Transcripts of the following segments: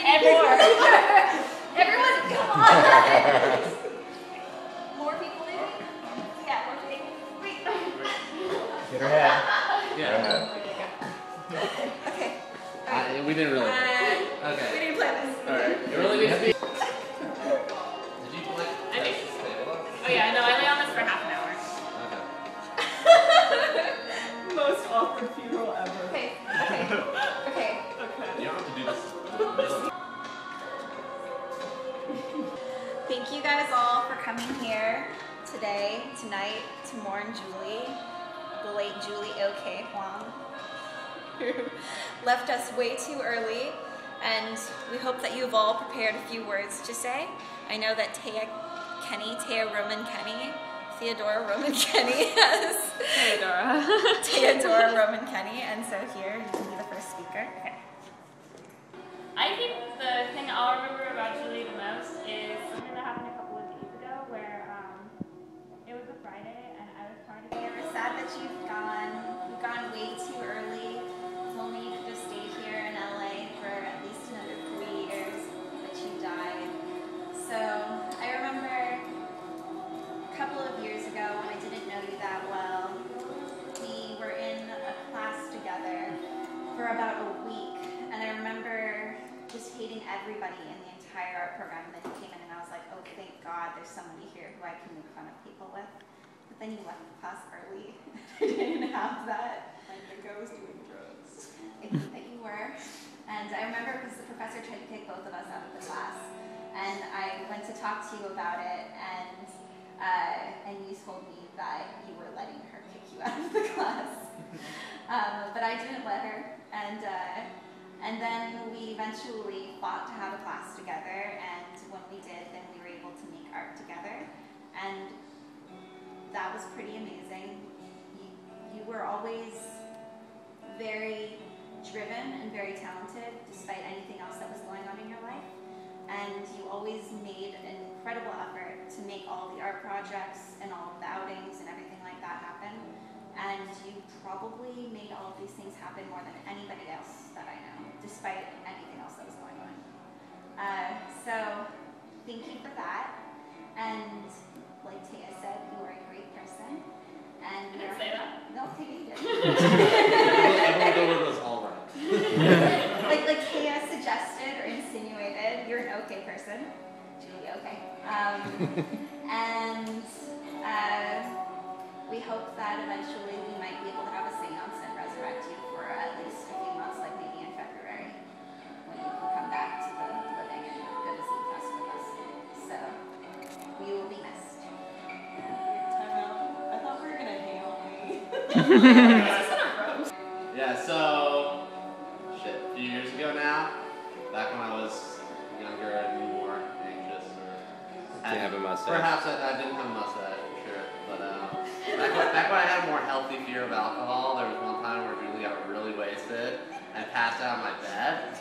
and more. Everyone, come on. More people leaving? Yeah, more people. Wait. Get her head. Yeah. Okay. We didn't really. Okay. Okay. We didn't plan this. Alright. It really needs to be. Did you like? I think. Stabilize? Oh yeah, no, I lay on this for half an hour. Okay. Most awkward funeral ever. Okay. You don't have to do this. Thank you guys all for coming here today, tonight, to mourn Julie, the late Julie O.K. Huang, who left us way too early, and we hope that you've all prepared a few words to say. I know that Theodora Roman Kenny has Theodora Roman Kenny, and so here you can be the first speaker. Okay. I think the thing I'll remember about Julie the most is something that happened a couple of days ago where it was a Friday and I was trying to We're sad that you've gone way too early. If only you could have stayed here in LA for at least another 3 years, but you died. So I remember a couple of years ago when I didn't know you that well, we were in a class together for about a week, and I remember just hating everybody in the entire art program, and then you came in and I was like, oh, thank God there's somebody here who I can make fun of people with. But then you left the class early. I didn't have that. I think I was doing drugs. I think that you were. And I remember because the professor tried to kick both of us out of the class, and I went to talk to you about it, and you told me that you were letting her kick you out of the class. But I didn't let her, and then we eventually fought to have a class together, and when we did, then we were able to make art together, and that was pretty amazing. You were always very driven and very talented, despite anything else that was going on in your life, and you always made an incredible effort to make all the art projects and all of the outings and everything like that happen, and you probably made all of these things happen more than anybody else that I know, despite anything else that was going on. So thank you for that, and like Taya said, you are a great person. And I didn't say that. No, Taya did. Everyone was all right. like Taya suggested or insinuated, you're an okay person. Julie, okay. And we hope that eventually we might be able to have a seance and resurrect you for at least a few months, like maybe in February, when you can come back to the living and go to ZFest with us. So we will be missed. Time out. I thought we were gonna hang on me. Yeah, so, shit, a few years ago now, back when I was younger and more anxious, Didn't have a mustache. Perhaps I didn't have a mustache, for sure, but back when I had a more healthy fear of alcohol, there was one time where Julie got really wasted and passed out on my bed.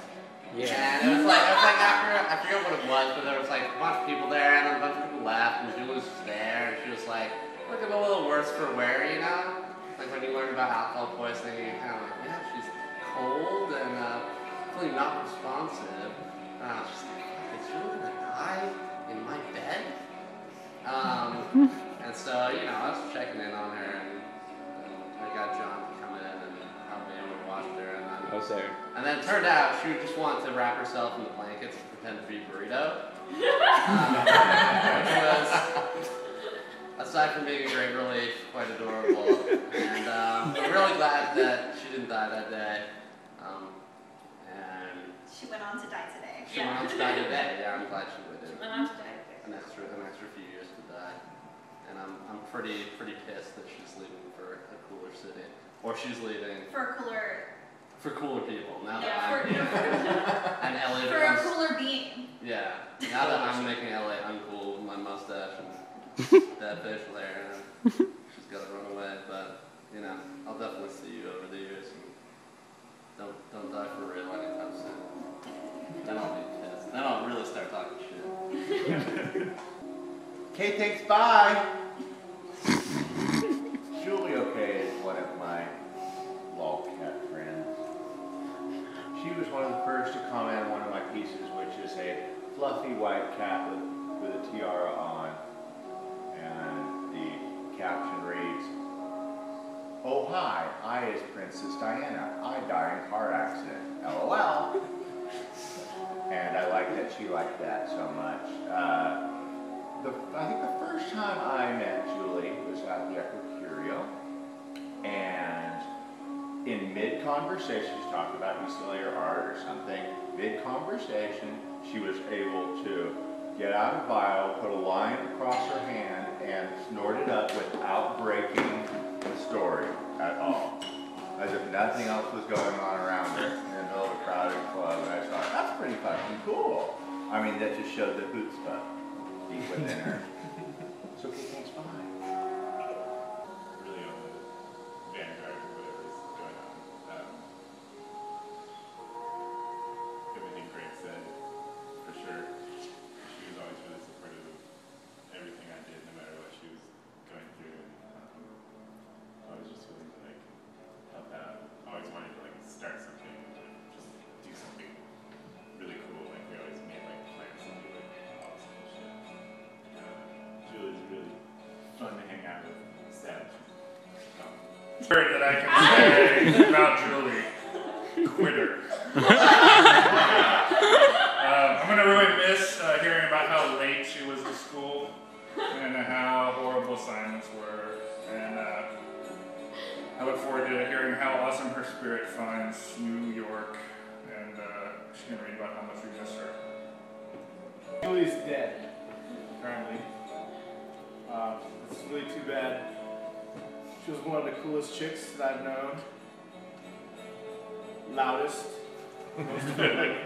Yeah. And it was like after, I forget what it was, but there was like a bunch of people there, and then a bunch of people left, and Julie was just there, and she was like, looking a little worse for wear, you know? Like when you learn about alcohol poisoning, you're kind of like, yeah, she's cold and definitely not responsive. I was just like, is Julie gonna die in my bed? And so, you know, I was checking in on her, and I got John to come in and help me, and we watched her, and then I was there. and then it turned out she just wanted to wrap herself in the blankets and pretend to be a burrito. Which was, aside from being a great relief, quite adorable. And I'm really glad that she didn't die that day. And She went on to die today. she went on to die today. Yeah, I'm glad she waited went on to die. an extra few years to die. And I'm pretty pissed that she's leaving for a cooler city, or she's leaving For a cooler, for cooler people. Now yeah, that I'm here, and LA for a becomes- cooler being. Yeah, now that I'm making LA uncool with my mustache and that facial hair, she's got to run away. But you know, I'll definitely see you over the years. And don't die for real anytime soon. Then I'll be pissed. Then I'll really start talking shit. Kate takes bye. Julie OK is one of my lolcat friends. She she was one of the first to comment on one of my pieces, which is a fluffy white cat with a tiara on. And the caption reads, "Oh hi, I is Princess Diana. I died in car accident. LOL." And I like that she liked that so much. I think the first time I met Julie was at the Epicurio, and in mid-conversation, she's talking about UCLA or art or something. Mid-conversation, she was able to get out a vial, put a line across her hand, and snort it up without breaking the story at all. As if nothing else was going on around her in the middle of a crowded club. And I thought, that's pretty fucking cool. I mean, that just showed the chutzpah deep within her. So thanks, bye. Really on the vanguard of whatever's going on. Everything Greg said, for sure. She was always really supportive of everything I did, no matter what she was going through. I was just willing to like help out. Always wanted to like start something, just do something really cool. Like we always made like plans to do like awesome shit. Julie's really fun to hang out with. Sad. Word that I can say about Julie, quitter. I'm gonna really miss hearing about how late she was to school and how horrible assignments were, and I look forward to hearing how awesome her spirit finds New York, and she's gonna read about how much we miss her. Julie's dead, currently. It's really too bad. She was one of the coolest chicks that I've known. Loudest, most vivid.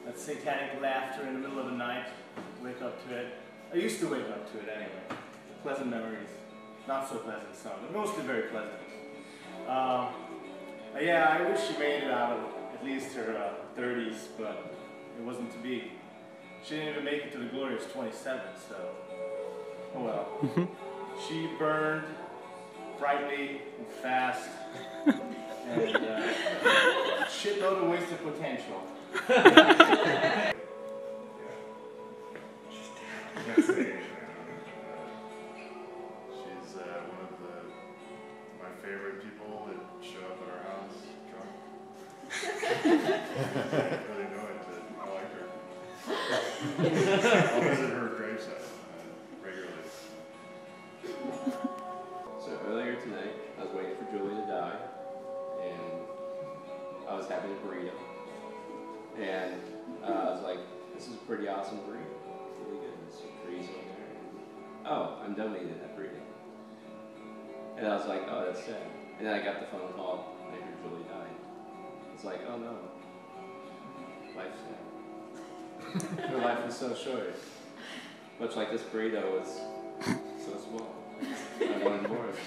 That satanic laughter in the middle of the night. Wake up to it. I used to wake up to it anyway. Pleasant memories. Not so pleasant some, but mostly very pleasant. Yeah, I wish she made it out of at least her 30s, but it wasn't to be. She didn't even make it to the glorious 27, so oh well. She burned brightly and fast, and shitload of wasted potential. Can't say anything. She's one of my favorite people that show up at our house drunk. I didn't really know it, but I like her. I'll visit her gravesite regularly. So earlier tonight, I was waiting for Julie to die, and I was having a burrito, and I was like, "This is a pretty awesome burrito, really good. There's some trees on there." Oh, I'm done eating that burrito. And I was like, "Oh, that's sad." And then I got the phone call, and I heard Julie died. It's like, oh no, life's sad. Her life was so short. Much like this burrito was so small. I wanted more of it.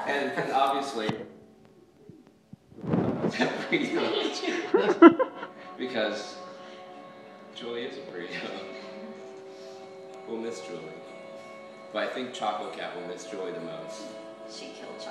and obviously, because Julie is a burrito. We'll miss Julie. But I think Chocolate Cat will miss Julie the most. She killed Choco.